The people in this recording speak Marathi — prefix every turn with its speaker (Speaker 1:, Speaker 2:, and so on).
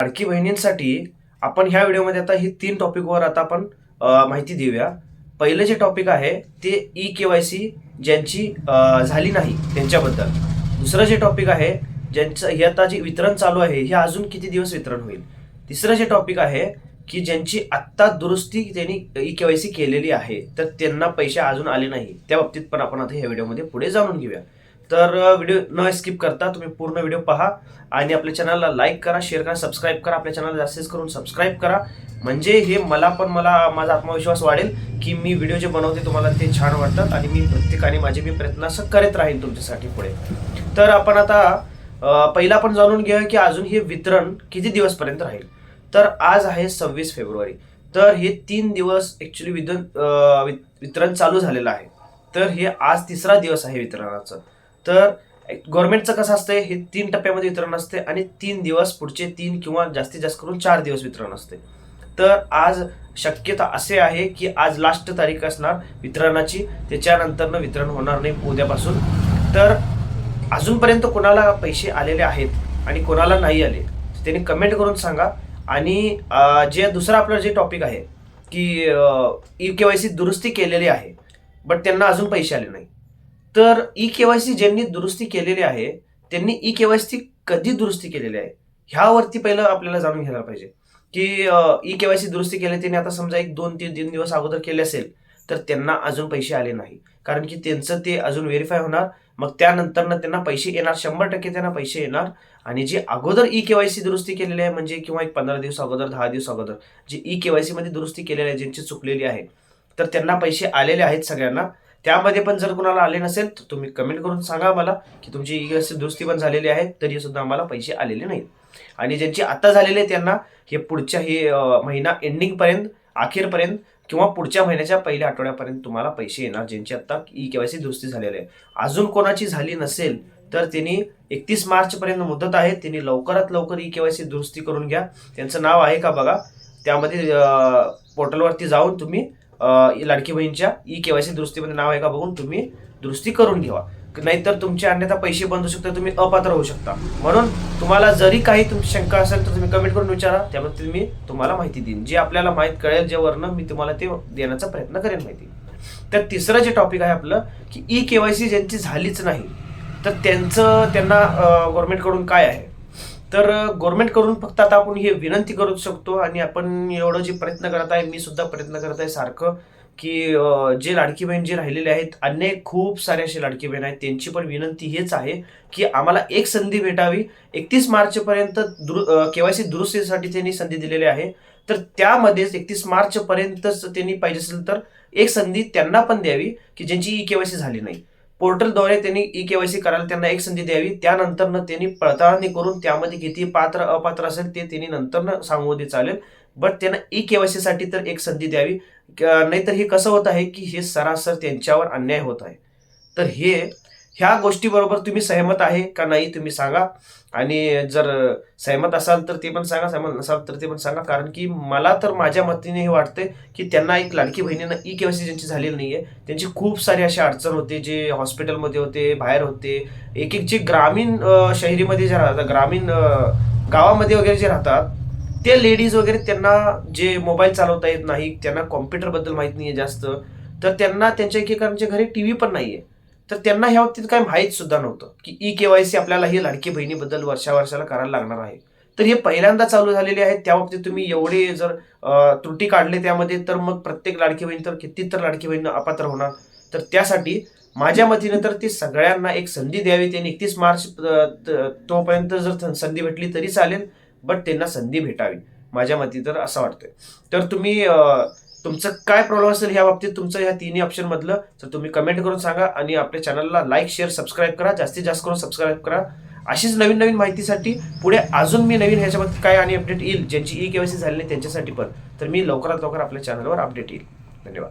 Speaker 1: लाडकी बहिणींसाठी आपण ह्या व्हिडिओमध्ये आता ही 3 टॉपिकवर आता आपण माहिती देऊया. पहिलं जे टॉपिक आहे ते ई-केवायसी ज्यांची झाली नाही त्यांच्याबद्दल. दुसरं जे टॉपिक आहे ज्यांचं हे आता जे वितरण चालू आहे हे अजून किती दिवस वितरण होईल. तिसरं जे टॉपिक आहे की ज्यांची आत्ता दुरुस्ती त्यांनी ई-केवायसी केलेली आहे तर त्यांना पैसे अजून आले नाही, त्या बाबतीत पण आपण आता ह्या व्हिडिओमध्ये पुढे जाणून घेऊया. तर व्हिडिओ न स्किप करता तुम्ही पूर्ण व्हिडिओ पहा आणि आपल्या चॅनलला लाईक करा, शेअर करा, सबस्क्राईब करा. आपल्या चॅनलला जास्तीत करून सबस्क्राईब करा, म्हणजे हे माझा आत्मविश्वास वाढेल की मी व्हिडिओ जे बनवते तुम्हाला ते छान वाटतात आणि मी प्रत्येकाने मी प्रयत्न असं करत राहीन तुमच्यासाठी पुढे. तर आपण आता पहिला आपण जाणून घेऊया की अजून हे वितरण किती दिवसपर्यंत राहील. तर आज आहे 26 फेब्रुवारी. तर हे 3 दिवस ॲक्च्युली वितरण चालू झालेलं आहे. तर हे आज तिसरा दिवस आहे वितरणाचं. तर गव्हर्नमेंटचं कसं असतंय, हे 3 टप्प्यामध्ये वितरण असते आणि 3 दिवस, पुढचे 3 किंवा जास्तीत जास्त करून 4 दिवस वितरण असते. तर आज शक्यता असे आहे की आज लास्ट तारीख असणार वितरणाची, त्याच्यानंतर वितरण होणार नाही उद्यापासून. तर अजूनपर्यंत कोणाला पैसे आलेले आहेत आणि कोणाला नाही आले त्यांनी कमेंट करून सांगा. आणि जे दुसरं आपलं जे टॉपिक आहे की ई-केवायसी दुरुस्ती केलेली आहे बट त्यांना अजून पैसे आले नाही. तर ई-केवायसी ज्यांनी दुरुस्ती केलेली आहे त्यांनी ई-केवायसी कधी दुरुस्ती केलेली आहे ह्यावरती पहिलं आपल्याला जाणून घ्यायला पाहिजे. की ई-केवायसी दुरुस्ती केली त्यांनी आता समजा 1-2-3 दिवस अगोदर केले असेल तर त्यांना अजून पैसे आले नाही, कारण की त्यांचं ते अजून व्हेरीफाय होणार. मग त्यानंतर त्यांना पैसे येणार, 100% त्यांना पैसे येणार. आणि जे अगोदर ई-केवायसी दुरुस्ती केलेली आहे म्हणजे किंवा 15 दिवस अगोदर, 10 दिवस अगोदर जे ई-केवायसी मध्ये दुरुस्ती केलेली आहे, ज्यांची चुकलेली आहे तर त्यांना पैसे आलेले आहेत सगळ्यांना. त्यामध्ये पण जर कुणाला आले नसेल तर तुम्ही कमेंट करून सांगा मला की तुमची ई-केवायसी दुरुस्ती पण झालेली आहे तरी सुद्धा आम्हाला पैसे आलेले नाहीत. आणि ज्यांची आता झालेले त्यांना हे पुढच्या महिना एंडिंग पर्यंत, अखेरपर्यंत किंवा पुढच्या महिन्याच्या पहिल्या आठवड्यापर्यंत तुम्हाला पैसे येणार, ज्यांची आता ई-केवायसी दुरुस्ती झालेली आहे. अजून कोणाची झाली नसेल तर त्यांनी 31 मार्च पर्यंत मुदत आहे, त्यांनी लवकरात लवकर ई-केवायसी दुरुस्ती करून घ्या. त्यांचं नाव आहे का बघा, त्यामध्ये पोर्टलवरती जाऊन तुम्ही लाडकी बहीणच्या ई-केवायसी दुरुस्तीमध्ये नाव आहे का बघून तुम्ही दुरुस्ती करून घ्या. नाहीतर तुमचे अन्यथा पैसे बंद होऊ शकतात, तुम्ही अपात्र होऊ शकता. म्हणून तुम्हाला जरी काही तुमची शंका असेल तर तुम्ही कमेंट करून विचारा, त्यामध्ये मी तुम्हाला माहिती देईन. जे आपल्याला माहित कळेल, जे वरनं मी तुम्हाला ते देण्याचा प्रयत्न करेन माहिती. तर तिसरं जे टॉपिक आहे आपलं की ई-केवायसी ज्यांची झालीच नाही तर त्यांना गव्हर्नमेंटकडून काय आहे. तर गव्हर्नमेंटकडून फक्त आता आपण हे विनंती करू शकतो आणि आपण एवढं जे प्रयत्न करत आहे, मी सुद्धा प्रयत्न करत आहे सारखं, की जे लाडकी बहीण जे राहिलेले आहेत, अन्य खूप सारे असे लाडकी बहीण आहेत, त्यांची पण विनंती हेच आहे की आम्हाला एक संधी भेटावी. 31 मार्च पर्यंत केवायसी दुरुस्तीसाठी त्यांनी संधी दिलेली आहे. तर त्यामध्येच 31 मार्च पर्यंतच त्यांनी पाहिजे असेल तर एक संधी त्यांना पण द्यावी की ज्यांची ई-केवायसी झाली नाही. पोर्टलद्वारे त्यांनी ई-केवायसी करायला त्यांना एक संधी द्यावी. त्यानंतर त्यांनी पडताळणी करून त्यामध्ये किती पात्र अपात्र असेल ते त्यांनी नंतर सांगू दे, चालेल. बट त्यांना ई-केवायसी साठी तर एक संधी द्यावी. नाहीतर हे कसं होत आहे की हे सरासर त्यांच्यावर अन्याय होत आहे. तर ह्या गोष्टीबरोबर तुम्ही सहमत आहे का नाही तुम्ही सांगा. आणि जर सहमत असाल तर ते पण सांगा, सहमत नसाल तर ते पण सांगा. कारण की मला तर माझ्या मतीने हे वाटते की त्यांना एक लाडकी बहिणींना ई-केवायसी ज्यांची झालेली नाहीये त्यांची खूप सारी अशी अडचण होते, जे हॉस्पिटलमध्ये होते, बाहेर होते. एक जे ग्रामीण शहरीमध्ये जे राहतात, ग्रामीण गावामध्ये वगैरे जे राहतात ते लेडीज वगैरे, त्यांना जे मोबाईल चालवता येत नाही, त्यांना कॉम्प्युटरबद्दल माहित नाहीये जास्त, तर त्यांना त्यांच्या एकेकांच्या घरी टीव्ही पण नाहीये. तर त्यांना ह्या बाबतीत काही माहीत सुद्धा नव्हतं की ई-केवायसी आपल्याला ही लाडकी बहिणीबद्दल वर्षाला करायला लागणार आहे. तर हे पहिल्यांदा चालू झालेले आहे. त्या बाबतीत तुम्ही एवढे जर त्रुटी काढले त्यामध्ये तर मग प्रत्येक लाडकी बहीण तर किती तर लाडकी बहीण अपात्र होणार. तर त्यासाठी माझ्या मतीने तर ती सगळ्यांना एक संधी द्यावी. त्यांनी 31 मार्च तोपर्यंत जर संधी भेटली तरी चालेल, बट त्यांना संधी भेटावी माझ्या मती तर असं वाटतंय. तर तुम्ही तुमचं काय प्रॉब्लेम असेल ह्या बाबतीत, तुमचं ह्या तिन्ही ऑप्शन मधलं, तर तुम्ही कमेंट करून सांगा. आणि आपल्या चॅनलला लाईक, शेअर, सबस्क्राईब करा, जास्तीत जास्त करून सबस्क्राईब करा. अशीच नवीन माहितीसाठी पुढे अजून मी नवीन ह्याच्यामध्ये काय आणि अपडेट येईल, ज्यांची ई-केवायसी झाली नाही त्यांच्यासाठी पण, तर मी लवकरात लवकर आपल्या चॅनलवर अपडेट येईल. धन्यवाद.